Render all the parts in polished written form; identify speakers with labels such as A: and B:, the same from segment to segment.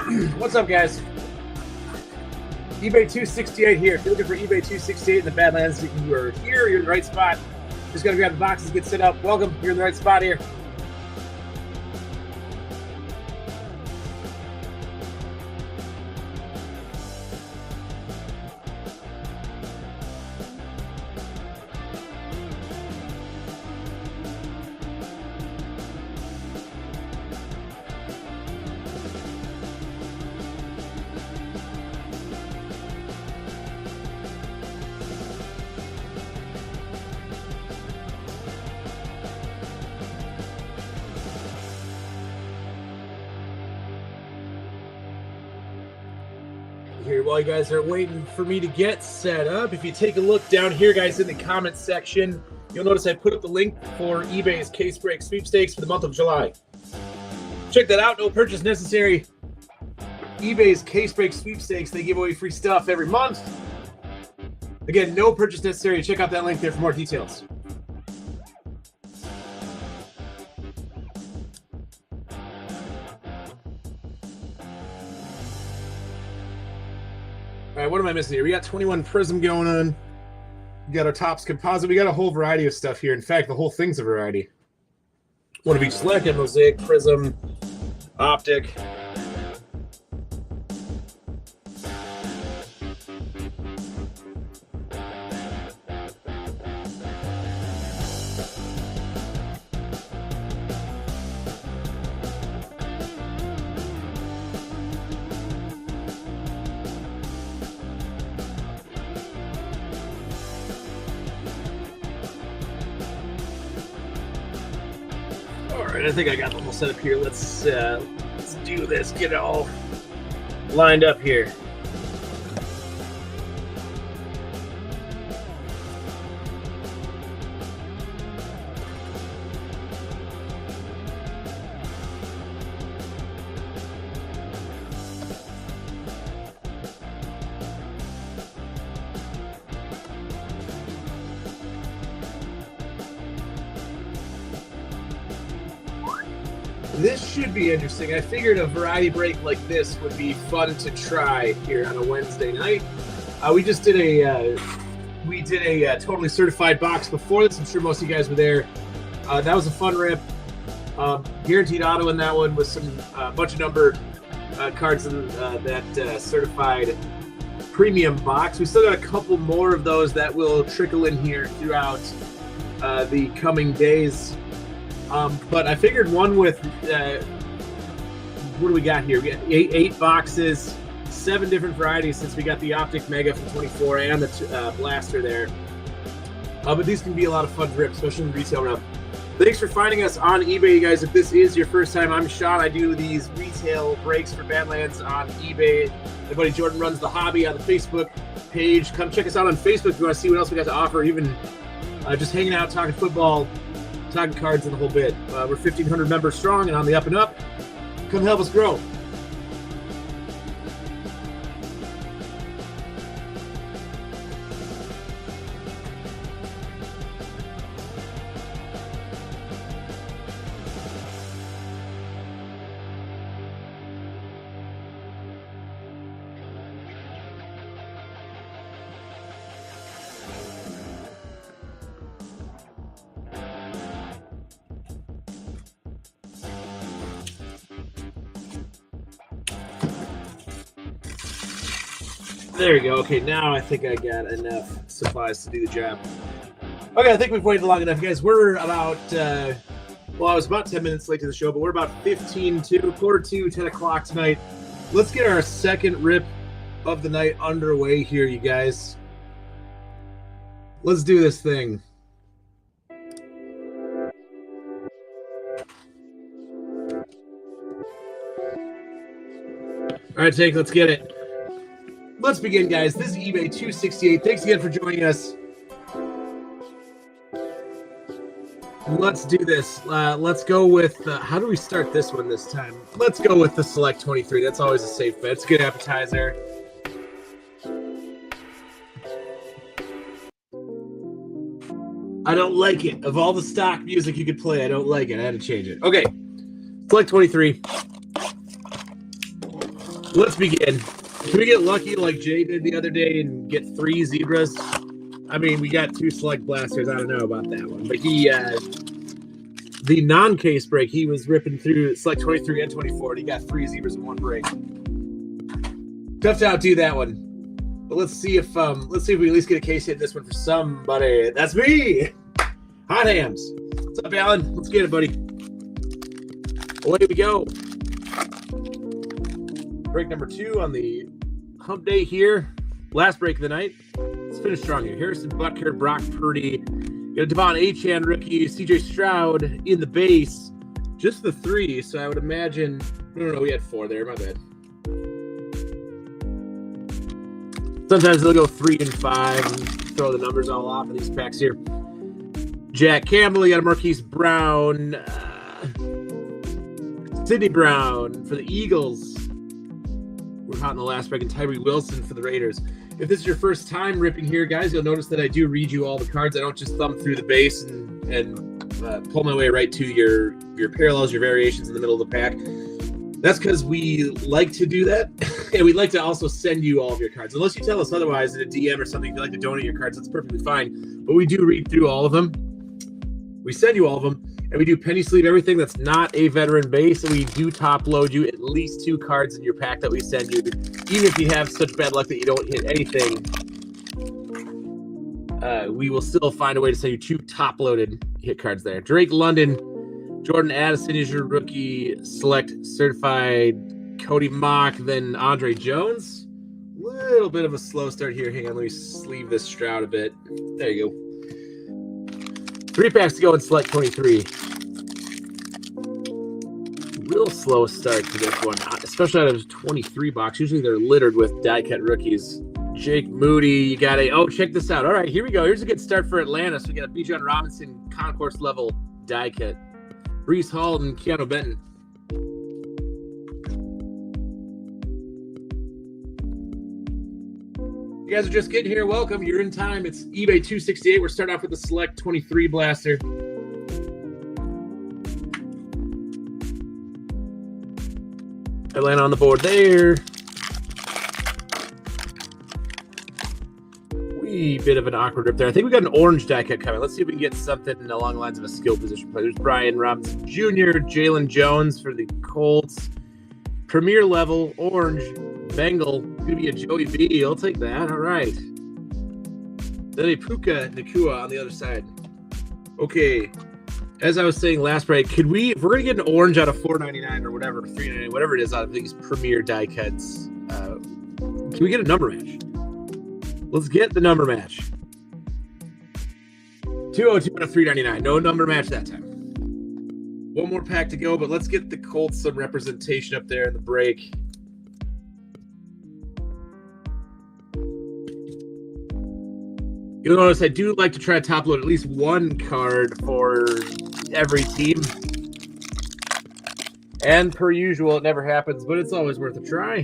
A: What's up, guys? eBay 268 here. If you're looking for eBay 268 in the Badlands, you are here. You're in the right spot. Just got to grab the boxes, get set up. Welcome. You're in the right spot here. Here, while you guys are waiting for me to get set up, if you take a look down here, guys, in the comments section, you'll notice I put up the link for eBay's Case Break sweepstakes for the month of July. Check that out. No purchase necessary. eBay's Case Break sweepstakes. They give away free stuff every month. Again, no purchase necessary. Check out that link there for more details. All right, what am I missing here? We got 21 Prism going on. We got our Topps Composite. We got a whole variety of stuff here. In fact, the whole thing's a variety. One of each select, Mosaic, Prism, Optic. I think I got the whole setup here. Let's do this. Get it all lined up here. This should be interesting. I figured a variety break like this would be fun to try here on a Wednesday night. We just did a totally certified box before this. I'm sure most of you guys were there. That was a fun rip. Guaranteed auto in that one with some bunch of numbered cards in that certified premium box. We still got a couple more of those that will trickle in here throughout the coming days. But I figured one with, what do we got here? We got eight boxes, 7 different varieties since we got the Optic Mega from 24 and the Blaster there. But these can be a lot of fun rips, especially in the retail realm. Thanks for finding us on eBay, you guys. If this is your first time, I'm Sean. I do these retail breaks for Badlands on eBay. My buddy Jordan runs the hobby on the Facebook page. Come check us out on Facebook if you want to see what else we got to offer, even just hanging out, talking football, talking cards and the whole bit. We're 1,500 members strong and on the up and up. Come help us grow. There we go. Okay, now I think I got enough supplies to do the job. Okay, I think we've waited long enough, guys. We're about, well, I was about 10 minutes late to the show, but we're about 15 to, quarter to 10 o'clock tonight. Let's get our second rip of the night underway here, you guys. Let's do this thing. All right, Jake, let's get it. Let's begin, guys. This is eBay 268. Thanks again for joining us. Let's do this. Let's go with, how do we start this one this time? Let's go with the Select 23. That's always a safe bet. It's a good appetizer. I don't like it. Of all the stock music you could play, I don't like it. I had to change it. Okay. Select 23. Let's begin. Can we get lucky like Jay did the other day and get 3 zebras? I mean, we got 2 select blasters. I don't know about that one. But he, the non-case break, he was ripping through select 23 and 24, and he got 3 zebras in 1 break. Tough to outdo that one. But let's see if we at least get a case hit this one for somebody. That's me! Hot Hams. What's up, Alan? Let's get it, buddy. Away we go. Break number 2 on the hump day here. Last break of the night. Let's finish strong here. Harrison Butker, Brock Purdy. Got a Devon Achane rookie. CJ Stroud in the base. Just the 3, so I would imagine... No, we had 4 there. My bad. Sometimes they'll go 3 and 5 and throw the numbers all off of these packs here. Jack Campbell, you got a Marquise Brown. Sidney Brown for the Eagles. We're hot in the last break. And Tyree Wilson for the Raiders. If this is your first time ripping here, guys, you'll notice that I do read you all the cards. I don't just thumb through the base and pull my way right to your parallels, your variations in the middle of the pack. That's because we like to do that, and we'd like to also send you all of your cards. Unless you tell us otherwise in a DM or something, if you'd like to donate your cards, that's perfectly fine. But we do read through all of them. We send you all of them, and we do penny sleeve everything that's not a veteran base, and we do top load you at least 2 cards in your pack that we send you. Even if you have such bad luck that you don't hit anything, we will still find a way to send you 2 top loaded hit cards there. Drake London, Jordan Addison is your rookie select certified. Cody Mock, then Andre Jones. Little bit of a slow start here. Hang on, let me sleeve this Stroud a bit. There you go. 3 packs to go in select 23. Real slow start to this one, especially out of 23 box. Usually they're littered with die-cut rookies. Jake Moody, you got a... Oh, check this out. All right, here we go. Here's a good start for Atlanta. So we got a Bijan Robinson concourse level die-cut. Breece Hall and Keanu Benton. You guys are just getting here. Welcome. You're in time. It's eBay 268. We're starting off with the select 23 blaster. Atlanta on the board there. Wee bit of an awkward rip there. I think we got an orange die cut coming. Let's see if we can get something along the lines of a skill position player. There's Brian Robinson Jr., Jalen Jones for the Colts. Premier level, orange, Bengal. Going to be a Joey B. I'll take that. All right. Then a Puka Nakua on the other side. Okay. As I was saying last break, could we, if we're going to get an orange out of $4.99 or whatever, $3.99, whatever it is out of these premier die cuts, can we get a number match? Let's get the number match. 202 out of $3.99. No number match that time. One more pack to go, but let's get the Colts some representation up there in the break. You'll notice I do like to try to top load at least 1 card for every team. And per usual, it never happens, but it's always worth a try.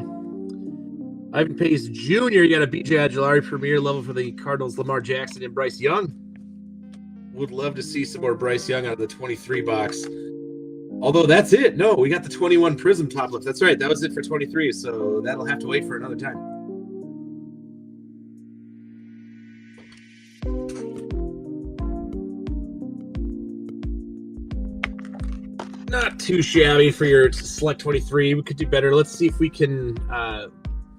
A: Ivan Pace Jr., you got a BJ Aguilar Premier level for the Cardinals, Lamar Jackson and Bryce Young. Would love to see some more Bryce Young out of the 23 box. Although that's it. No, we got the 21 Prism top lift. That's right. That was it for 23, so that'll have to wait for another time. Not too shabby for your select 23. We could do better. Let's see if we can...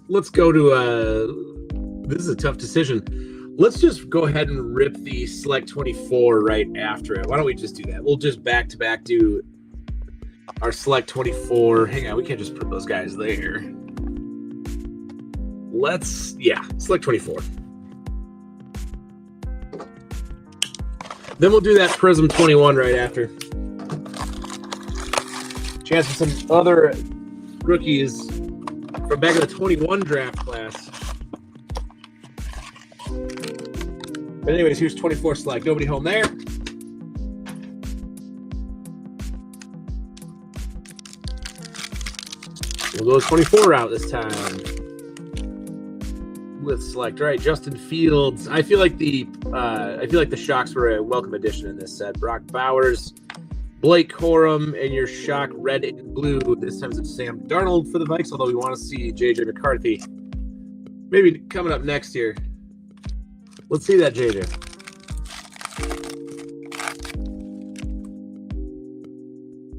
A: let's go to... this is a tough decision. Let's just go ahead and rip the select 24 right after it. Why don't we just do that? We'll just back-to-back do our select 24. Hang on, we can't just put those guys there. Let's... yeah, select 24. Then we'll do that Prism 21 right after. Chance for some other rookies from back in the 21 draft class. But anyways, here's 24 select. Nobody home there. We'll go 24 out this time. With select. All right, Justin Fields. I feel like the Shocks were a welcome addition in this set. Brock Bowers, Blake Corum, and your shock red and blue. This time it's Sam Darnold for the Vikes, although we want to see JJ McCarthy. Maybe coming up next year. Let's see that JJ.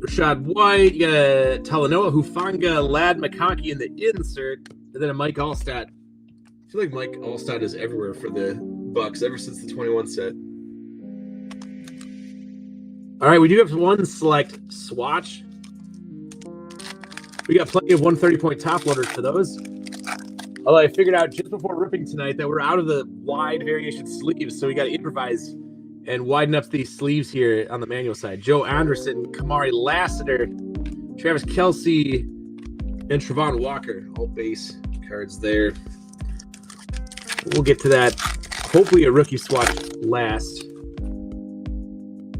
A: Rashad White, you got a Talanoa Hufanga, Lad McConkey in the insert, and then a Mike Allstott. I feel like Mike Allstott is everywhere for the Bucks ever since the 21 set. All right, we do have one select swatch. We got plenty of 130-point top loaders for those. Although I figured out just before ripping tonight that we're out of the wide variation sleeves, so we got to improvise and widen up these sleeves here on the manual side. Joe Anderson, Kamari Lassiter, Travis Kelce, and Travon Walker. All base cards there. We'll get to that. Hopefully a rookie swatch last.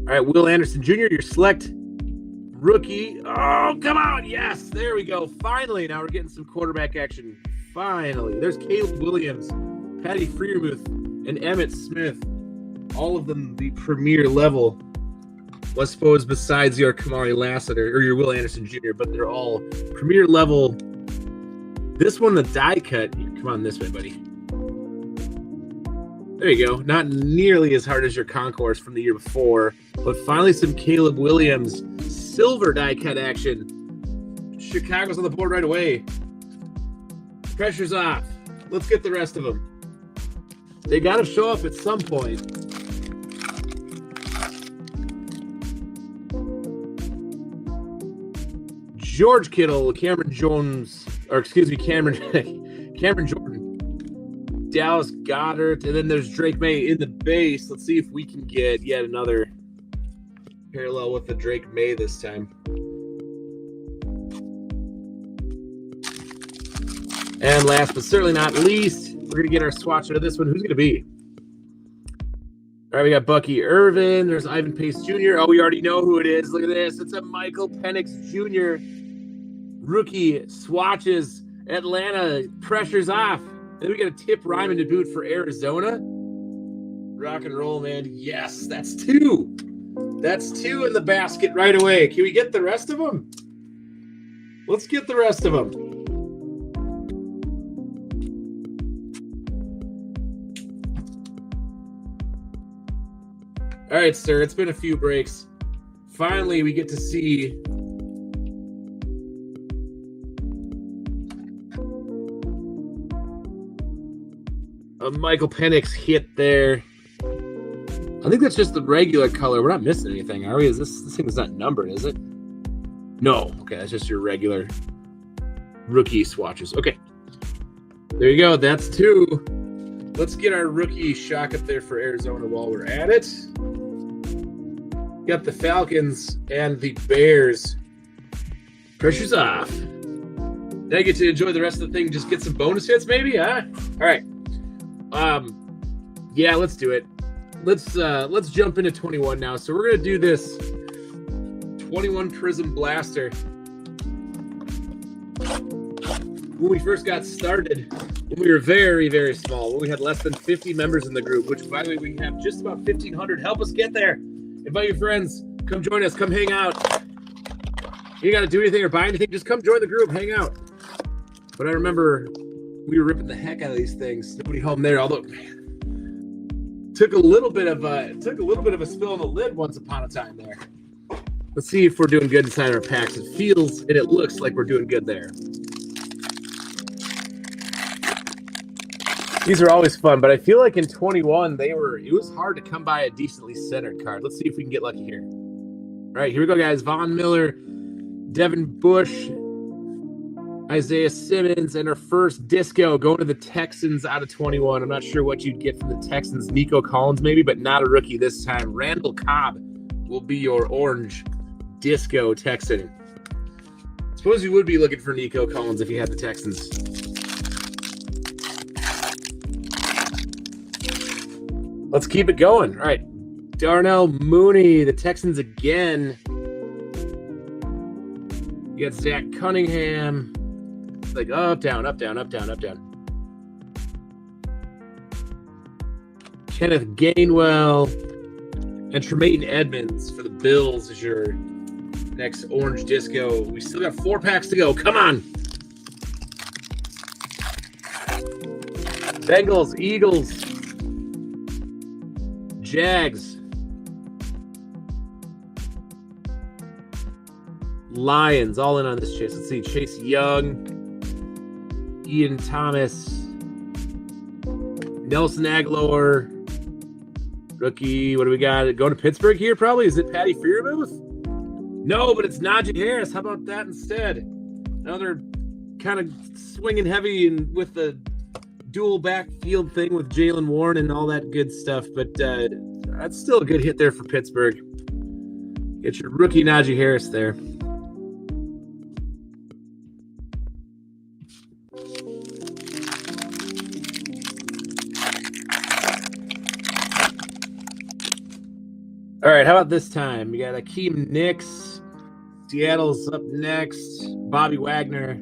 A: All right, Will Anderson Jr., your select rookie. Oh, come on. Yes, there we go. Finally, now we're getting some quarterback action. Finally. There's Caleb Williams, Patty Freiermuth, and Emmitt Smith. All of them the premier level, I suppose, besides your Kamari Lassiter or your Will Anderson Jr., but they're all premier level. This one, the die cut. Here, come on this way, buddy. There you go. Not nearly as hard as your Concourse from the year before, but finally some Caleb Williams silver die cut action. Chicago's on the board right away. Pressure's off. Let's get the rest of them. They got to show up at some point. George Kittle, Cameron Jordan, Dallas Goedert, and then there's Drake May in the base. Let's see if we can get yet another parallel with the Drake May this time. And last but certainly not least, we're going to get our swatch out of this one. Who's going to be? All right, we got Bucky Irvin. There's Ivan Pace Jr. Oh, we already know who it is. Look at this. It's a Michael Penix Jr. Rookie swatches. Atlanta, pressure's off. Then we got a Tip Ryman to boot for Arizona. Rock and roll, man. Yes, that's two. That's two in the basket right away. Can we get the rest of them? Let's get the rest of them. All right, sir, it's been a few breaks. Finally, we get to see a Michael Penix hit there. I think that's just the regular color. We're not missing anything, are we? Is this thing is not numbered, is it? No. Okay, that's just your regular rookie swatches. Okay. There you go. That's two. Let's get our rookie shock up there for Arizona while we're at it. Got the Falcons and the Bears. Pressure's off. Then I get to enjoy the rest of the thing. Just get some bonus hits, maybe, huh? All right. Yeah, let's do it. Let's jump into 21 now. So we're gonna do this 21 Prism Blaster. When we first got started, when we were very, very small, when we had less than 50 members in the group, which, by the way, we have just about 1,500. Help us get there. Invite your friends. Come join us. Come hang out. You got to do anything or buy anything. Just come join the group. Hang out. But I remember we were ripping the heck out of these things. Nobody home there, although took a little bit of a spill on the lid once upon a time there. Let's see if we're doing good inside our packs. It feels and it looks like we're doing good there. These are always fun, but I feel like in 21 it was hard to come by a decently centered card. Let's see if we can get lucky here. All right, here we go, guys. Von Miller, Devin Bush, Isaiah Simmons, and our first disco going to the Texans out of 21. I'm not sure what you'd get from the Texans. Nico Collins maybe, but not a rookie this time. Randall Cobb will be your orange disco Texan. Suppose you would be looking for Nico Collins if you had the Texans. Let's keep it going. All right. Darnell Mooney, the Texans again. You got Zach Cunningham. It's like up, down, up, down, up, down, up, down. Kenneth Gainwell and Tremaine Edmonds for the Bills is your Next orange disco. We still got 4 packs to go. Come on. Bengals, Eagles, Jags, Lions, all in on this chase. Let's see. Chase Young, Ian Thomas, Nelson Aguilar, rookie. What do we got? Going to Pittsburgh here, probably? Is it Patty Freiermuth? No, but it's Najee Harris. How about that instead? Another kind of swinging heavy and with the dual backfield thing with Jaylen Warren and all that good stuff. But that's still a good hit there for Pittsburgh. Get your rookie Najee Harris there. All right, how about this time? We got Akeem Nicks. Seattle's up next. Bobby Wagner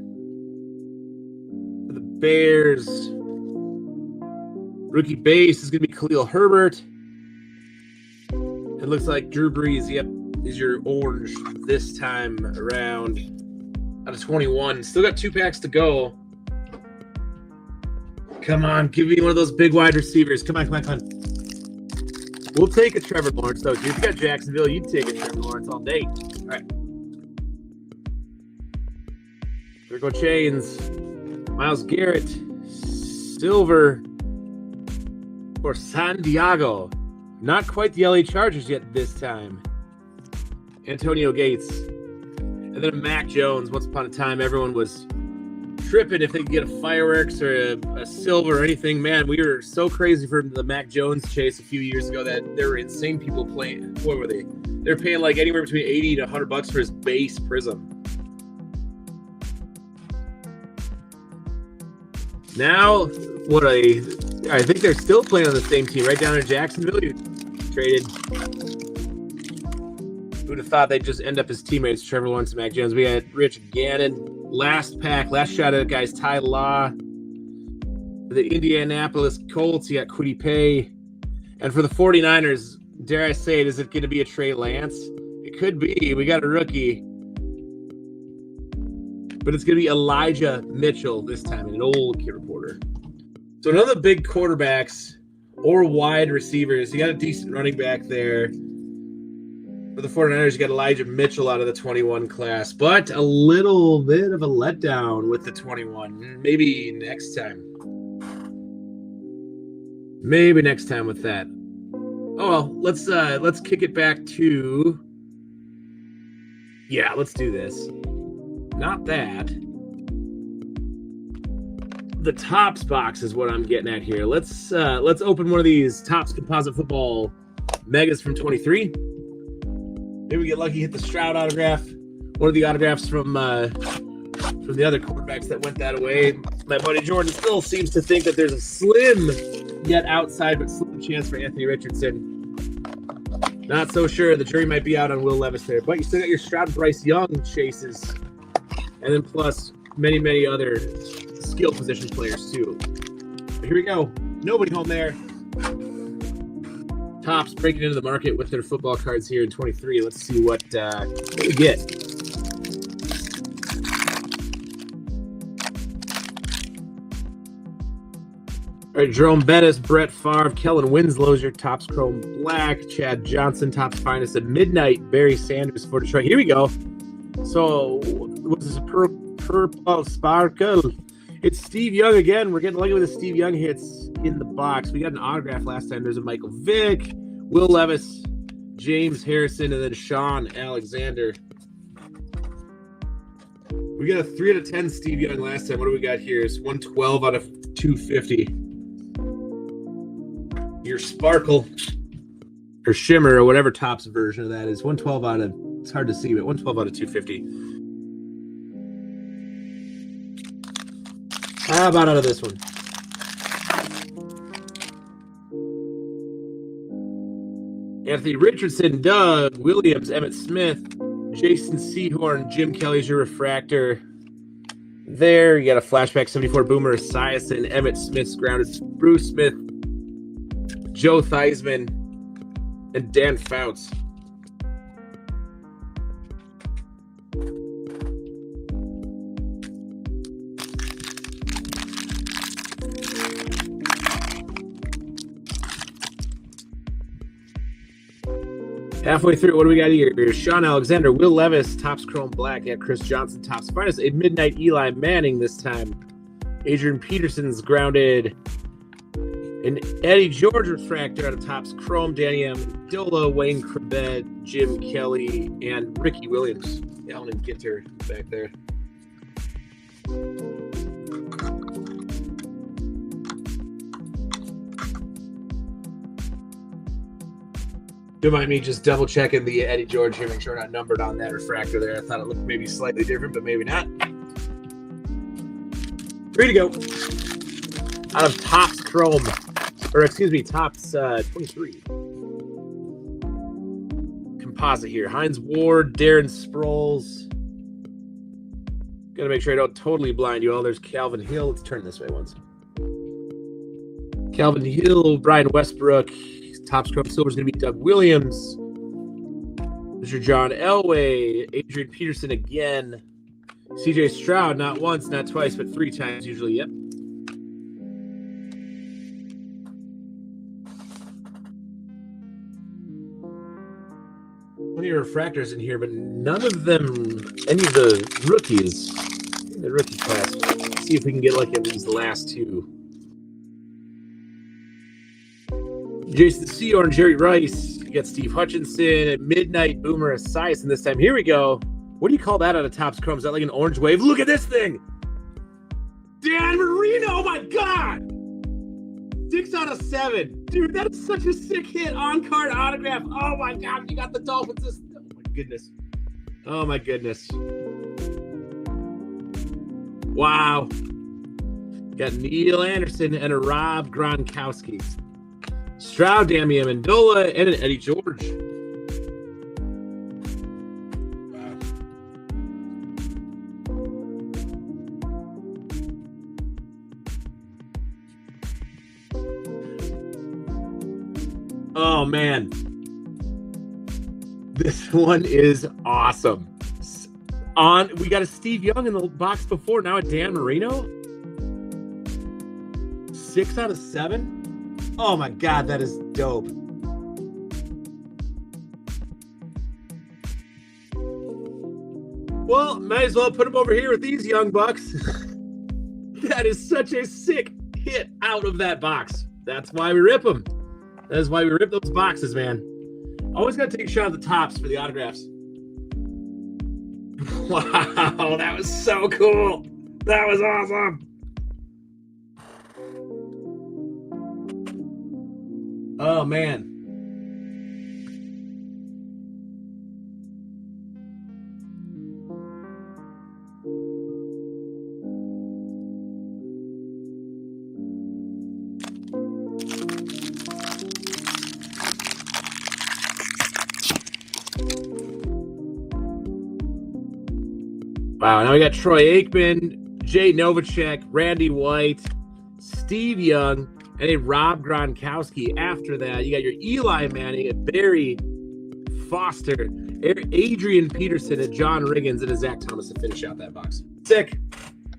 A: for the Bears. Rookie base is going to be Khalil Herbert. It looks like Drew Brees, yep, is your orange this time around. Out of 21. Still got 2 packs to go. Come on, give me one of those big wide receivers. Come on, come on, come on. We'll take a Trevor Lawrence, though. If you've got Jacksonville, you'd take a Trevor Lawrence all day. All right. There go Chains. Myles Garrett. Silver for San Diego. Not quite the LA Chargers yet this time. Antonio Gates. And then a Mac Jones. Once upon a time, everyone was tripping if they could get a fireworks or a silver or anything. Man, we were so crazy for the Mac Jones chase a few years ago that there were insane people playing. What were they? They're paying like anywhere between $80 to $100 for his base prism. Now, I think they're still playing on the same team right down in Jacksonville. You traded. Who'd have thought they'd just end up as teammates, Trevor Lawrence and Mac Jones. We had Rich Gannon. Last pack, last shot at it, guys. Ty Law. For the Indianapolis Colts, you got Kwity Paye. And for the 49ers, dare I say it, is it going to be a Trey Lance? It could be. We got a rookie. But it's going to be Elijah Mitchell this time, an old kid reporter. So none of the big quarterbacks or wide receivers. You got a decent running back there. For the 49ers, you got Elijah Mitchell out of the 21 class, but a little bit of a letdown with the 21. Maybe next time. Maybe next time with that. Oh well, let's kick it back to. Yeah, let's do this. Not that. The Topps box is what I'm getting at here. Let's open one of these Topps Composite Football Megas from 23. Maybe we get lucky, hit the Stroud autograph. One of the autographs from the other quarterbacks that went that way. My buddy Jordan still seems to think that there's a slim, yet outside, but slim chance for Anthony Richardson. Not so sure. The jury might be out on Will Levis there. But you still got your Stroud Bryce Young chases. And then plus many, many other skill position players too. But here we go. Nobody home there. Topps breaking into the market with their football cards here in 23. Let's see what we get. All right, Jerome Bettis, Brett Favre, Kellen Winslow's your Topps Chrome Black, Chad Johnson, Topps Finest at Midnight, Barry Sanders for Detroit. Here we go. So, what's this? Purple Sparkle. It's Steve Young again. We're getting lucky with the Steve Young hits in the box. We got an autograph last time. There's a Michael Vick, Will Levis, James Harrison, and then Sean Alexander. We got a 3 out of 10 Steve Young last time. What do we got here? It's 112 out of 250. Your Sparkle or Shimmer or whatever Topps version of that is 112 out of, it's hard to see, but 112 out of 250. How about out of this one? Anthony Richardson, Doug Williams, Emmitt Smith, Jason Sehorn, Jim Kelly's your refractor. There, you got a flashback 74 Boomer Esiason, Emmitt Smith's grounded, Bruce Smith, Joe Theismann, and Dan Fouts. Halfway through, what do we got here? Sean Alexander, Will Levis, Topps Chrome Black. At Chris Johnson, Topps Finest. A Midnight Eli Manning this time. Adrian Peterson's grounded. An Eddie George refractor out of Topps Chrome. Danny Amendola, Wayne Krebet, Jim Kelly, and Ricky Williams. Allen and Ginter back there. Don't mind me just double checking the Eddie George here, make sure we're not numbered on that refractor there. I thought it looked maybe slightly different, but maybe not. 3 to go. Out of Topps Chrome, or excuse me, Topps 23. Composite here. Hines Ward, Darren Sproles. Gotta make sure I don't totally blind you all. There's Calvin Hill. Let's turn this way once. Calvin Hill, Brian Westbrook. Topps Chrome Silver is going to be Doug Williams. Mr. John Elway. Adrian Peterson again. CJ Stroud, not once, not twice, but 3 times usually. Yep. Plenty of refractors in here, but none of them, any of the rookies in the rookie class. Let's see if we can get like at these last 2. Jason Seahorn, Jerry Rice. You got Steve Hutchinson at Midnight, Boomer Esiason this time. Here we go. What do you call that out of Topps Chrome? Is that like an orange wave? Look at this thing. Dan Marino. Oh my God. 6 out of 7. Dude, that is such a sick hit. On-card autograph. Oh my God. You got the Dolphins. Oh my goodness. Oh my goodness. Wow. Got Neil Anderson and a Rob Gronkowski. Stroud, Danny Amendola, and an Eddie George. Wow. Oh, man. This one is awesome. We got a Steve Young in the box before, now a Dan Marino. 6 out of 7. Oh my God, that is dope. Well, might as well put them over here with these young bucks. That is such a sick hit out of that box. That's why we rip them. That is why we rip those boxes, man. Always got to take a shot at the tops for the autographs. Wow, that was so cool. That was awesome. Oh, man. Wow, now we got Troy Aikman, Jay Novacek, Randy White, Steve Young, and a Rob Gronkowski. After that, you got your Eli Manning, Barry Foster, Adrian Peterson, and John Riggins, and a Zach Thomas to finish out that box. Sick.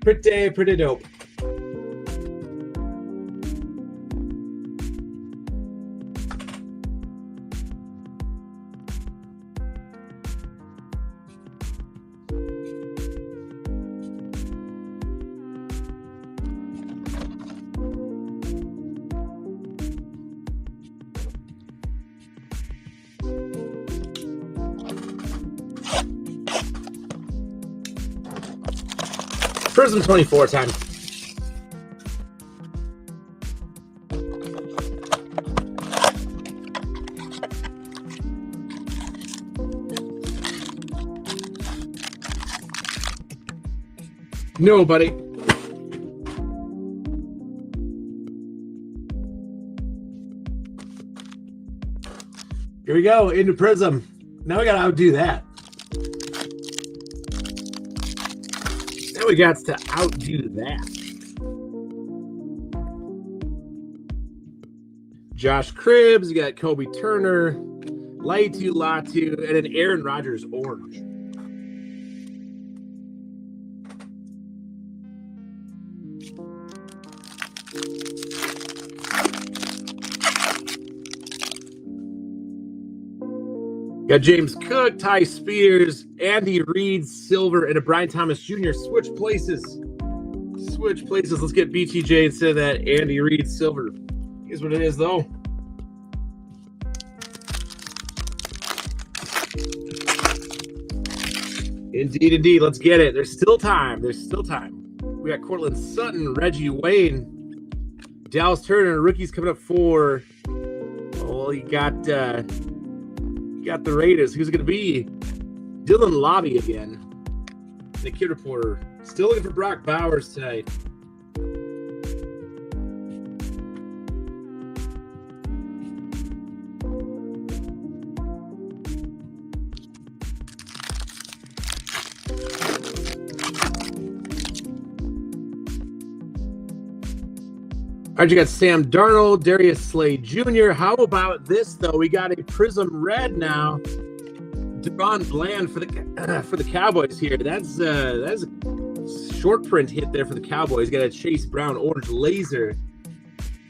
A: Pretty dope. Prism 24 time. No, buddy. Here we go, into Prism. Now we gotta outdo that. Now we got to outdo that. Josh Cribbs, you got Kobe Turner, Laitu Latu, and an Aaron Rodgers orange. Got James Cook, Ty Spears, Andy Reid, silver, and a Brian Thomas Jr. Switch places. Switch places. Let's get BTJ instead of that Andy Reid silver. Here's what it is, though. Indeed, indeed. Let's get it. There's still time. There's still time. We got Cortland Sutton, Reggie Wayne, Dallas Turner. Rookies coming up for. Oh, you got the Raiders. Who's it going to be? Dylan Lobby again. The Kid Reporter. Still looking for Brock Bowers tonight. All right, you got Sam Darnold, Darius Slade Jr. How about this, though? We got a Prism Red now. Deron Bland for the Cowboys here. That's a short print hit there for the Cowboys. Got a Chase Brown Orange Laser.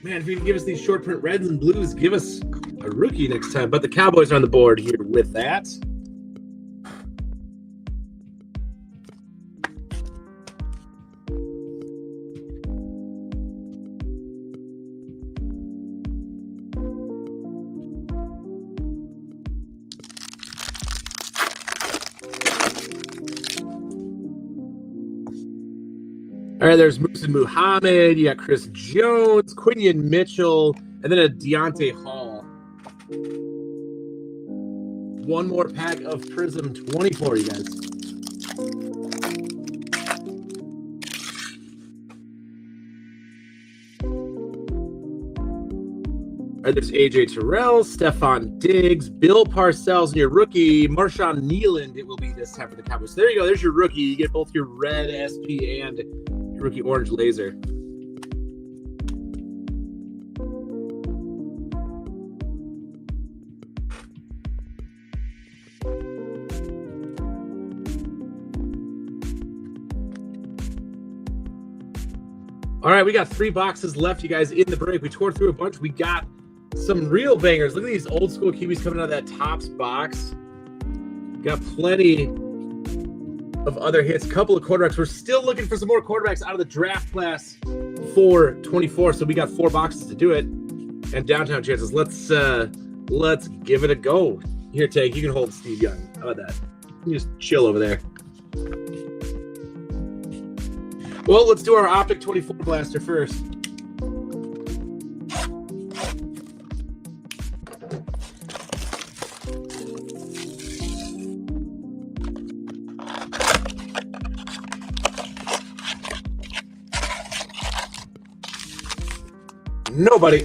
A: Man, if you can give us these short print reds and blues, give us a rookie next time. But the Cowboys are on the board here with that. All right, there's Musa Muhammad. You got Chris Jones, Quinion Mitchell, and then a Deontay Hall. One more pack of Prism 24, you guys. All right, there's AJ Terrell, Stephon Diggs, Bill Parcells, and your rookie, Marshawn Nealand. It will be this time for the Cowboys. So there you go. There's your rookie. You get both your red SP and your rookie orange laser. All right, we got 3 boxes left, you guys, in the break. We tore through a bunch. We got some real bangers. Look at these old school QBs coming out of that Topps box. Got plenty of other hits. Couple of quarterbacks. We're still looking for some more quarterbacks out of the draft class for 24. So we got 4 boxes to do it. And downtown chances. Let's give it a go. Here, Tank. You can hold Steve Young. How about that? You just chill over there. Well, let's do our Optic 24 blaster first. Nobody.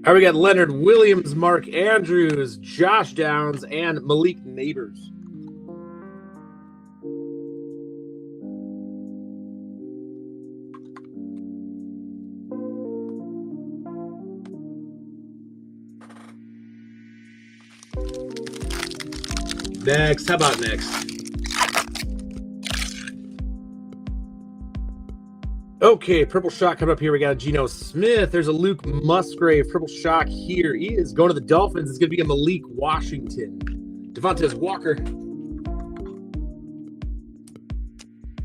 A: All right, we got Leonard Williams, Mark Andrews, Josh Downs, and Malik Neighbors. Next, how about next? Okay, Purple Shock coming up here. We got a Geno Smith. There's a Luke Musgrave. Purple Shock here is going to the Dolphins. It's going to be a Malik Washington. Devontae Walker.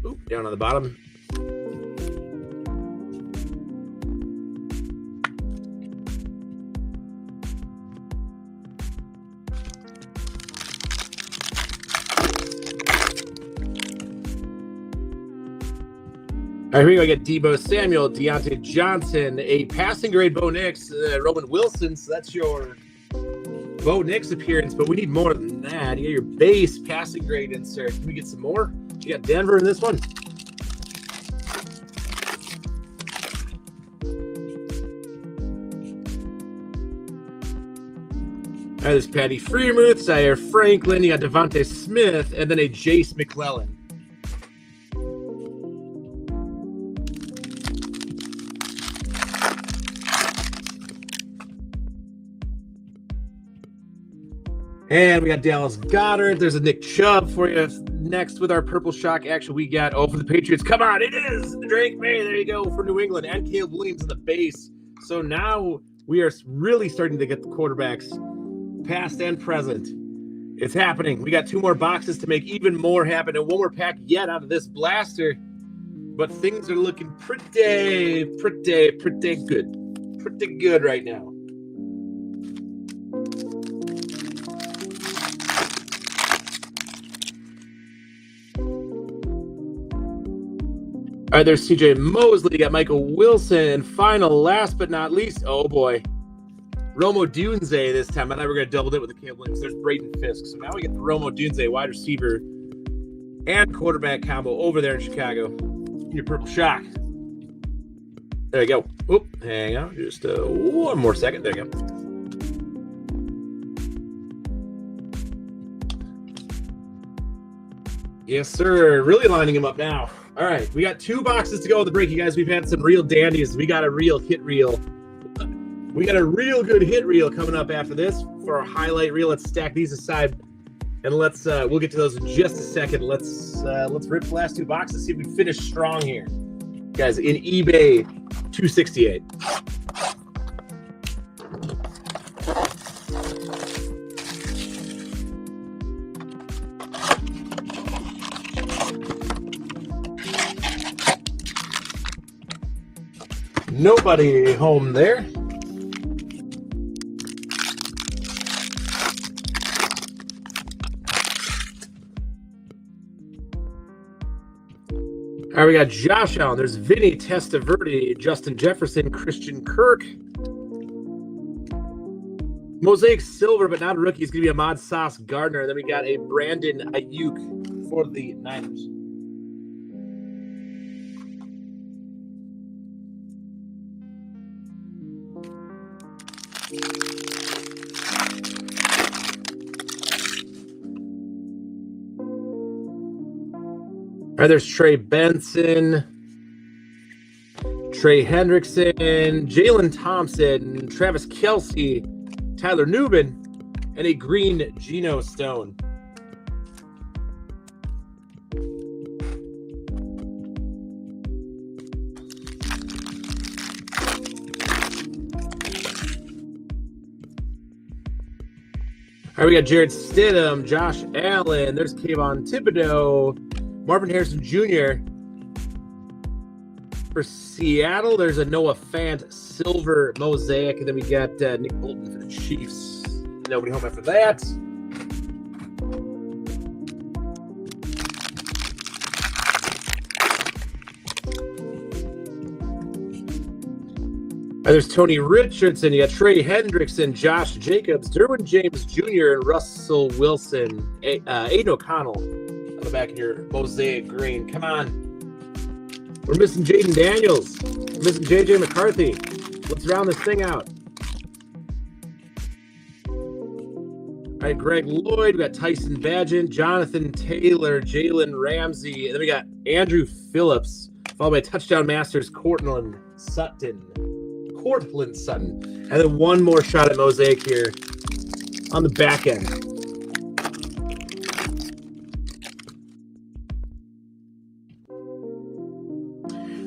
A: Oop, down on the bottom. All right, here we go. I got Deebo Samuel, Deontay Johnson, a passing grade Bo Nix, Roman Wilson. So that's your Bo Nix appearance, but we need more than that. You got your base passing grade insert. Can we get some more? You got Denver in this one. All right, there's Patty Freemuth, Zaire Franklin. You got Devontae Smith, and then a Jace McClellan. And we got Dallas Goedert. There's a Nick Chubb for you. Next with our Purple Shock action, we got, for the Patriots. Come on, it is Drake May. There you go for New England. And Caleb Williams in the base. So now we are really starting to get the quarterbacks past and present. It's happening. We got 2 more boxes to make even more happen. And 1 more pack yet out of this blaster. But things are looking pretty good. Pretty good right now. All right, there's CJ Mosley. You got Michael Wilson. And final, last but not least, oh boy, Romo Dunze this time. I thought we were going to double it with the Caleb Williams. There's Braden Fisk. So now we get the Romo Dunze wide receiver and quarterback combo over there in Chicago. Your Purple Shock. There you go. Oop, hang on. Just 1 more second. There you go. Yes, sir. Really lining him up now. All right, we got 2 boxes to go with the break, you guys. We've had some real dandies. We got a real hit reel. We got a real good hit reel coming up after this for our highlight reel. Let's stack these aside, and let's we'll get to those in just a second. Let's rip the last 2 boxes, see if we finish strong here, guys. In eBay 268. Nobody home there. All right, we got Josh Allen. There's Vinny Testaverde, Justin Jefferson, Christian Kirk. Mosaic silver, but not a rookie. It's going to be Ahmad Sauce Gardner. Then we got a Brandon Ayuk for the Niners. All right, there's Trey Benson, Trey Hendrickson, Jalen Thompson, Travis Kelce, Tyler Newman, and a green Geno Stone. All right, we got Jared Stidham, Josh Allen, there's Kayvon Thibodeau, Marvin Harrison Jr. For Seattle, there's a Noah Fant silver mosaic. And then we got Nick Bolton for the Chiefs. Nobody home after that. There's Tony Richardson. You got Trey Hendrickson, Josh Jacobs, Derwin James Jr., and Russell Wilson. Aiden O'Connell on the back of your mosaic green. Come on. We're missing Jaden Daniels. We're missing J.J. McCarthy. Let's round this thing out. All right, Greg Lloyd. We got Tyson Bagent, Jonathan Taylor, Jalen Ramsey. And then we got Andrew Phillips, followed by touchdown masters Cortland Sutton. And then one more shot at mosaic here on the back end.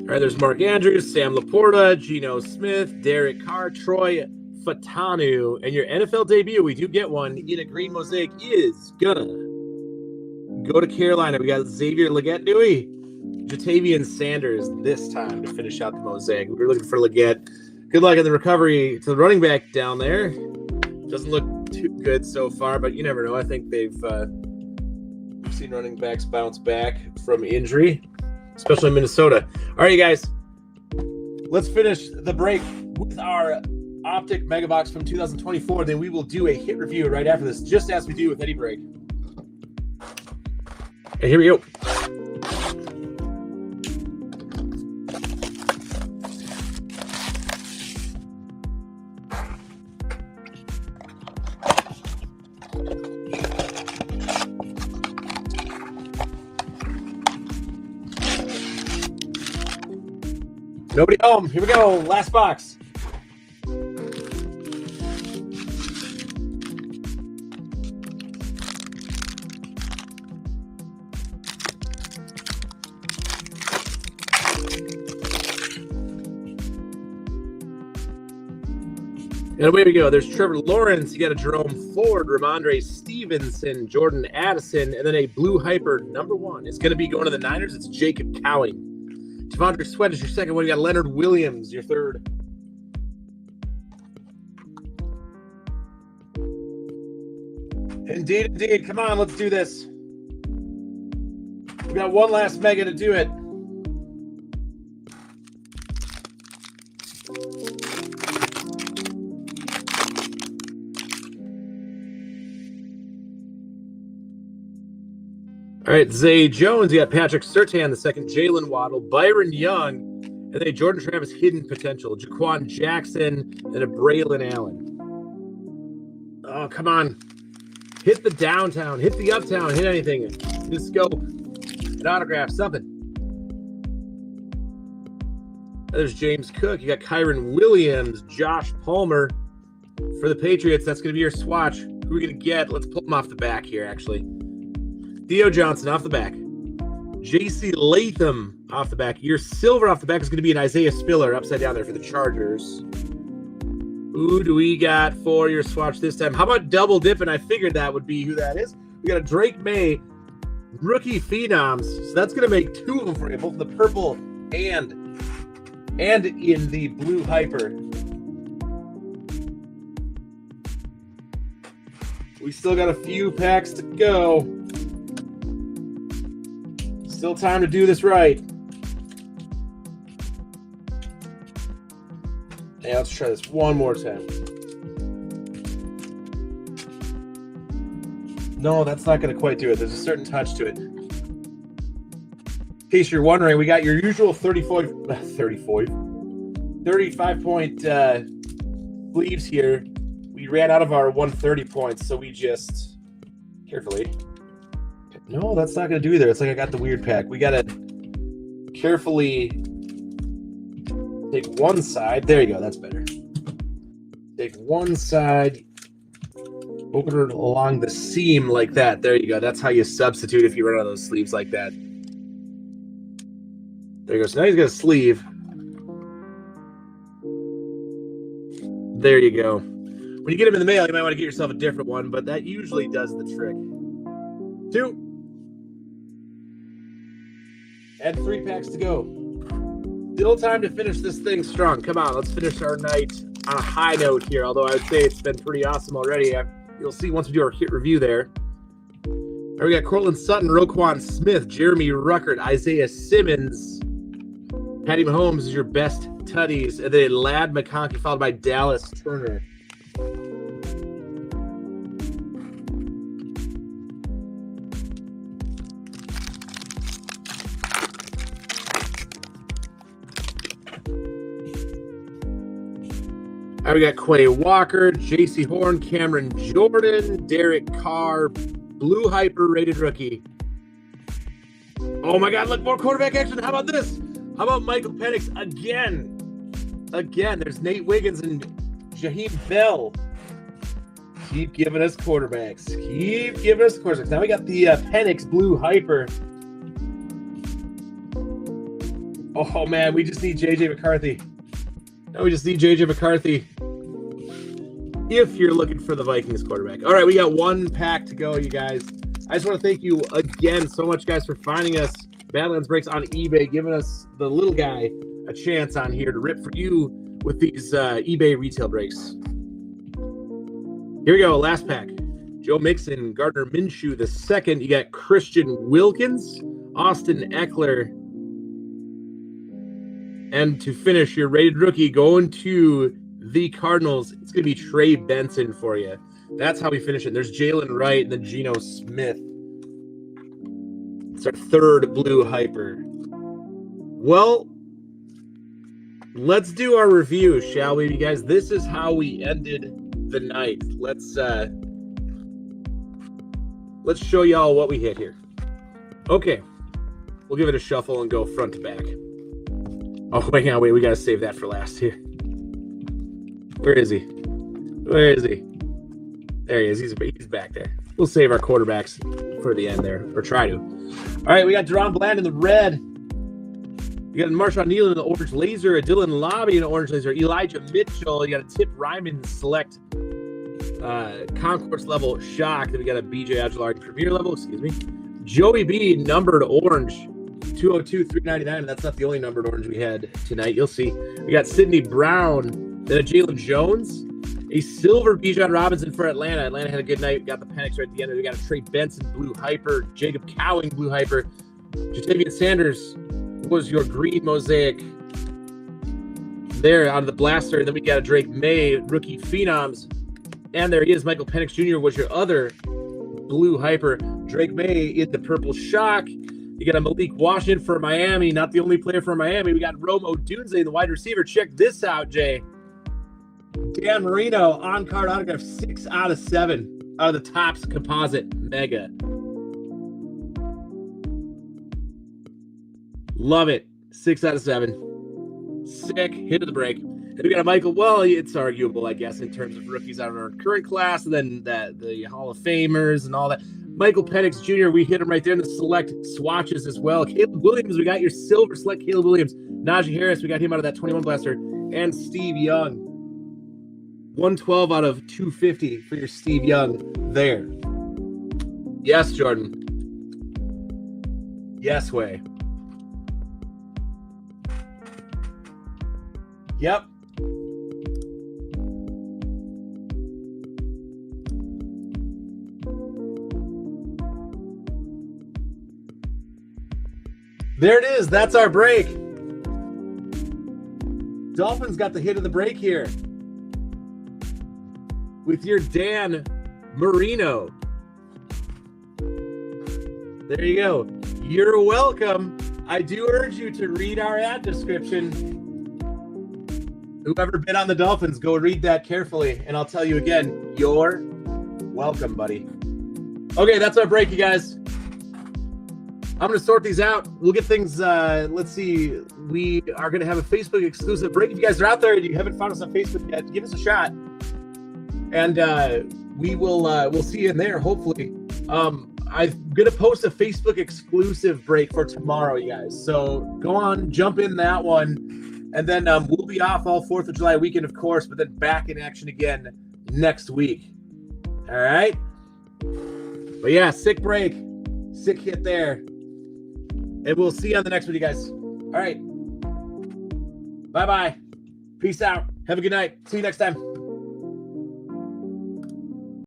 A: All right, there's Mark Andrews, Sam Laporta, Geno Smith, Derek Carr, Troy Fatanu, and your NFL debut. We do get one in a green mosaic is gonna go to Carolina. We got Xavier Legette-Dewey, Jatavian Sanders this time to finish out the mosaic. We were looking for Legette. Good luck in the recovery to the running back down there. Doesn't look too good so far, but you never know. I think they've seen running backs bounce back from injury, especially in Minnesota. All right, you guys, let's finish the break with our Optic Mega Box from 2024. Then we will do a hit review right after this, just as we do with any break. And here we go. Nobody home. Here we go. Last box. And away we go. There's Trevor Lawrence. You got a Jerome Ford, Ramondre Stevenson, Jordan Addison, and then a blue hyper #1. It's going to be going to the Niners. It's Jacob Cowing. Devondre Sweat is your second one. You got Leonard Williams, your third. Indeed. Come on, let's do this. We got one last mega to do it. All right, Zay Jones, you got Patrick Surtain, the second, Jalen Waddle, Byron Young, and then Jordan Travis, hidden potential, Jaquan Jackson, and a Braylon Allen. Oh, come on. Hit the downtown, hit the uptown, hit anything. Just go. An autograph, something. There's James Cook. You got Kyron Williams, Josh Palmer. For the Patriots, that's going to be your swatch. Who are we going to get? Let's pull them off the back here, actually. Theo Johnson off the back. J.C. Latham off the back. Your silver off the back is going to be an Isaiah Spiller upside down there for the Chargers. Who do we got for your swatch this time? How about double dipping? I figured that would be who that is. We got a Drake May rookie phenoms. So that's going to make two of them for you, both in the purple and in the blue hyper. We still got a few packs to go. Still time to do this right. Yeah, let's try this one more time. No, that's not going to quite do it. There's a certain touch to it. In case you're wondering, we got your usual 35-point sleeves here. We ran out of our 130 points, so we just carefully. No, that's not going to do either. It's like I got the weird pack. We got to carefully take one side. There you go. That's better. Take one side, open it along the seam like that. There you go. That's how you substitute if you run out of those sleeves like that. There you go. So now he's got a sleeve. There you go. When you get them in the mail, you might want to get yourself a different one, but that usually does the trick. 2. And 3 packs to go. Still time to finish this thing strong. Come on, let's finish our night on a high note here, although I would say it's been pretty awesome already. You'll see once we do our hit review there. There we got Cortland Sutton, Roquan Smith, Jeremy Ruckert, Isaiah Simmons. Patty Mahomes is your best tutties. And then Ladd McConkey, followed by Dallas Turner. All right, we got Quay Walker, J.C. Horn, Cameron Jordan, Derek Carr, blue hyper rated rookie. Oh my God, look, more quarterback action. How about this? How about Michael Penix again? There's Nate Wiggins and Jaheim Bell. Keep giving us quarterbacks. Now we got the Penix blue hyper. Oh man, we just need J.J. McCarthy. Now we just need J.J. McCarthy if you're looking for the Vikings quarterback. All right, we got one pack to go, you guys. I just want to thank you again so much, guys, for finding us. Badlands Breaks on eBay, giving us the little guy a chance on here to rip for you with these eBay retail breaks. Here we go, last pack. Joe Mixon, Gardner Minshew the second. You got Christian Wilkins, Austin Eckler. And to finish, your rated rookie going to the Cardinals, it's going to be Trey Benson for you. That's how we finish it. There's Jalen Wright and then Geno Smith. It's our third blue hyper. Well, let's do our review, shall we, you guys? This is how we ended the night. Let's show y'all what we hit here. Okay. We'll give it a shuffle and go front to back. Oh, wait, we got to save that for last here. Where is he? There he is. He's back there. We'll save our quarterbacks for the end there, or try to. All right, we got Deron Bland in the red. You got a Marshawn Neal in the orange laser, a Dylan Lobby in the orange laser, Elijah Mitchell. You got a Tip Ryman select concourse level shock. Then we got a BJ Aguilar premier level, excuse me. Joey B numbered orange, 202, 399. And that's not the only numbered orange we had tonight. You'll see. We got Sidney Brown, then a Jalen Jones, a silver Bijan Robinson for Atlanta. Atlanta had a good night. We got the Penix right at the end. We got a Trey Benson blue hyper, Jacob Cowing blue hyper, Jatavian Sanders was your green mosaic there out of the blaster. And then we got a Drake May rookie phenoms, and there he is. Michael Penix Jr. was your other blue hyper. Drake May in the purple shock. You got a Malik Washington for Miami, not the only player for Miami. We got Rome Odunze, the wide receiver. Check this out, Jay. Dan Marino on card autograph, 6 out of 7 out of the Topps composite mega. Love it. 6 out of 7. Sick. Hit of the break. And we got a Michael. Well, it's arguable, I guess, in terms of rookies out of our current class, and then the Hall of Famers and all that. Michael Penix Jr., we hit him right there in the select swatches as well. Caleb Williams, we got your silver select Caleb Williams. Najee Harris, we got him out of that 21 blaster. And Steve Young. 112 out of 250 for your Steve Young there. Yes, Jordan. Yes, way. Yep. There it is. That's our break. Dolphins got the hit of the break here with your Dan Marino. There you go. You're welcome. I do urge you to read our ad description. Whoever bid on the Dolphins, go read that carefully. And I'll tell you again, you're welcome, buddy. Okay, that's our break, you guys. I'm going to sort these out. We'll get things, let's see. We are going to have a Facebook exclusive break. If you guys are out there and you haven't found us on Facebook yet, give us a shot. And we'll see you in there, hopefully. I'm going to post a Facebook exclusive break for tomorrow, you guys. So go on, jump in that one. And then we'll be off all 4th of July weekend, of course, but then back in action again next week. All right? But yeah, sick break. Sick hit there. And we'll see you on the next one, you guys. All right. Bye-bye. Peace out. Have a good night. See you next time.